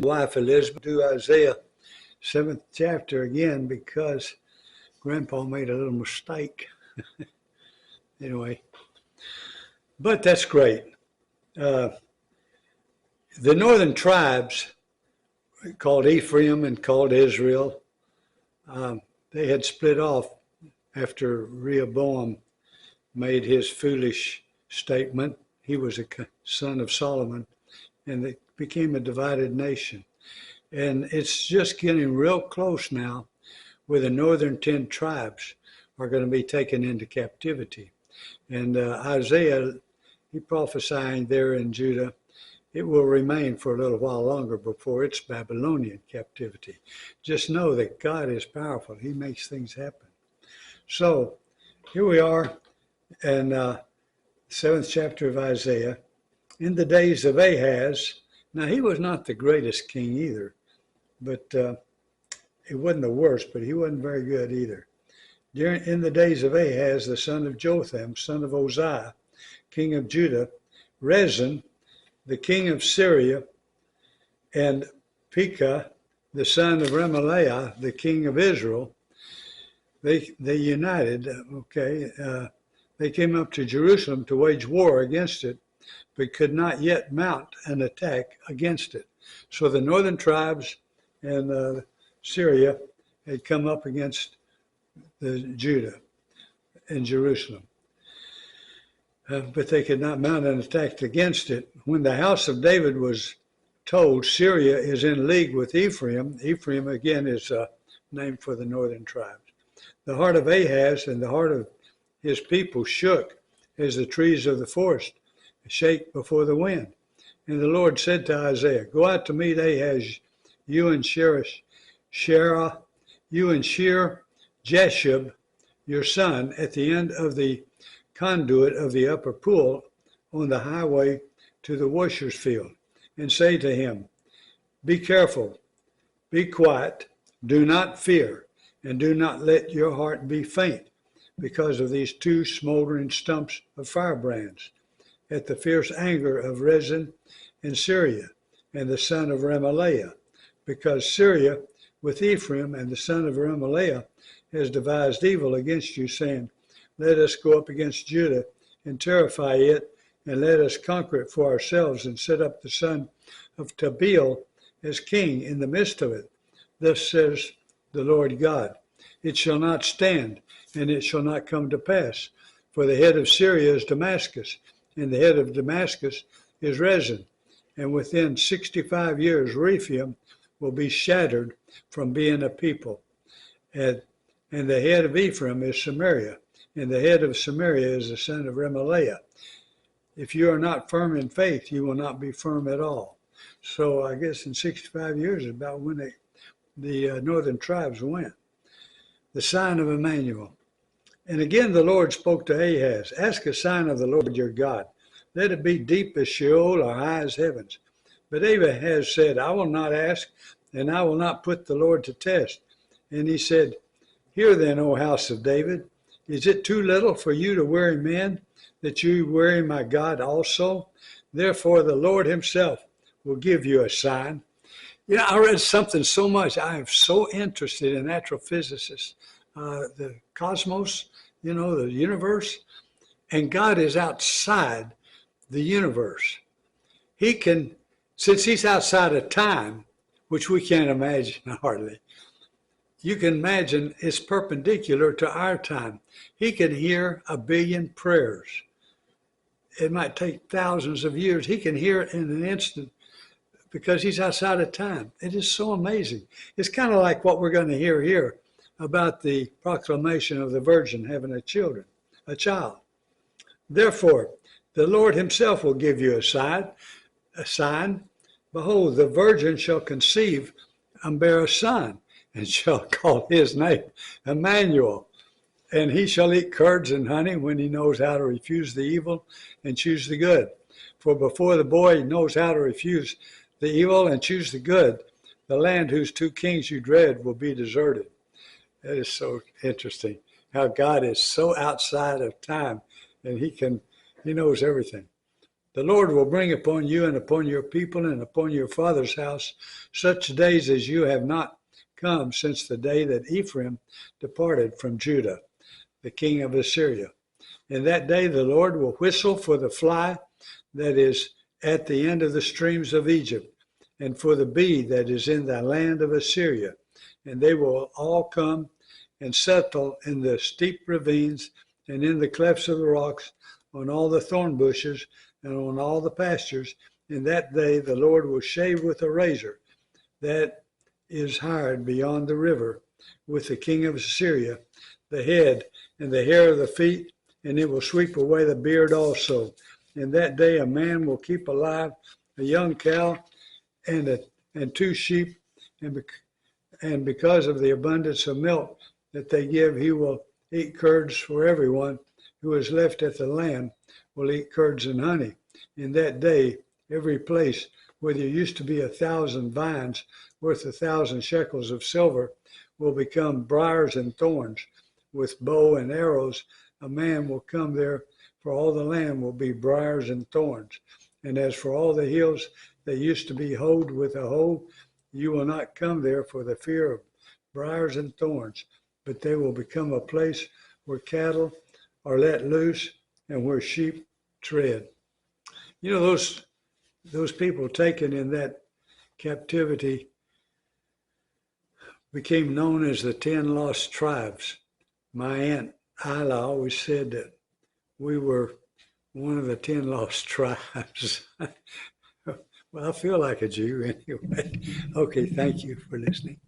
wife Elizabeth to Isaiah 7th chapter again because Grandpa made a little mistake. Anyway, but that's great. The northern tribes called Ephraim and called Israel, they had split off after Rehoboam made his foolish statement. He was a son of Solomon, and they became a divided nation. And it's just getting real close now where the northern 10 tribes are going to be taken into captivity. And Isaiah, he prophesying there in Judah, it will remain for a little while longer before it's Babylonian captivity. Just know that God is powerful. He makes things happen. So here we are in 7th chapter of Isaiah. In the days of Ahaz, now he was not the greatest king either, but he wasn't the worst, but he wasn't very good either. In the days of Ahaz, the son of Jotham, son of Uzziah, king of Judah, Rezin, the king of Syria, and Pekah, the son of Remaliah, the king of Israel, they united, they came up to Jerusalem to wage war against it, but could not yet mount an attack against it. So the northern tribes and Syria had come up against the Judah and Jerusalem. But they could not mount an attack against it. When the house of David was told Syria is in league with Ephraim, Ephraim again is a name for the northern tribes. The heart of Ahaz and the heart of his people shook as the trees of the forest shake before the wind. And the Lord said to Isaiah, go out to meet Ahaz, you and Shear Jashub, your son, at the end of the conduit of the upper pool on the highway to the washer's field, and say to him, be careful, be quiet, do not fear, and do not let your heart be faint because of these two smoldering stumps of firebrands at the fierce anger of Rezin and Syria and the son of Remaliah, because Syria with Ephraim and the son of Remaliah has devised evil against you, saying, let us go up against Judah and terrify it, and let us conquer it for ourselves and set up the son of Tabeel as king in the midst of it. Thus says the Lord God, it shall not stand, and it shall not come to pass. For the head of Syria is Damascus, and the head of Damascus is Rezin. And within 65 years, Rephaim will be shattered from being a people. And the head of Ephraim is Samaria, and the head of Samaria is the son of Remaliah. If you are not firm in faith, you will not be firm at all. So I guess in 65 years is about when the northern tribes went. The sign of Emmanuel. And again the Lord spoke to Ahaz, ask a sign of the Lord your God. Let it be deep as Sheol or high as heavens. But Ahaz said, I will not ask, and I will not put the Lord to test. And he said, hear then, O house of David, is it too little for you to weary men, that you weary my God also? Therefore the Lord himself will give you a sign. You know, I read something so much. I am so interested in astrophysicists, the cosmos, you know, the universe. And God is outside the universe. He can, since he's outside of time, which we can't imagine hardly, you can imagine it's perpendicular to our time. He can hear 1 billion prayers. It might take thousands of years. He can hear it in an instant because he's outside of time. It is so amazing. It's kind of like what we're going to hear here about the proclamation of the Virgin having a child. Therefore, the Lord himself will give you a sign. Behold, the virgin shall conceive and bear a son, and shall call his name Emmanuel. And he shall eat curds and honey when he knows how to refuse the evil and choose the good. For before the boy knows how to refuse the evil and choose the good, the land whose two kings you dread will be deserted. That is so interesting, how God is so outside of time, and he knows everything. The Lord will bring upon you and upon your people and upon your father's house such days as you have not come since the day that Ephraim departed from Judah, the king of Assyria. In that day the Lord will whistle for the fly that is at the end of the streams of Egypt, and for the bee that is in the land of Assyria. And they will all come and settle in the steep ravines and in the clefts of the rocks, on all the thorn bushes and on all the pastures. In that day the Lord will shave with a razor that is hired beyond the river with the king of Assyria, the head and the hair of the feet, and it will sweep away the beard also. In that day a man will keep alive a young cow and two sheep, and because of the abundance of milk that they give, he will eat curds, for everyone who is left at the land will eat curds and honey. In that day, every place where there used to be 1,000 vines worth 1,000 shekels of silver will become briars and thorns. With bow and arrows, a man will come there, for all the land will be briars and thorns. And as for all the hills that used to be hoed with a hoe, you will not come there for the fear of briars and thorns, but they will become a place where cattle are let loose and where sheep tread. You know, those people taken in that captivity became known as the 10 lost tribes. My Aunt Isla always said that we were one of the 10 lost tribes. Well, I feel like a Jew anyway. Okay, thank you for listening.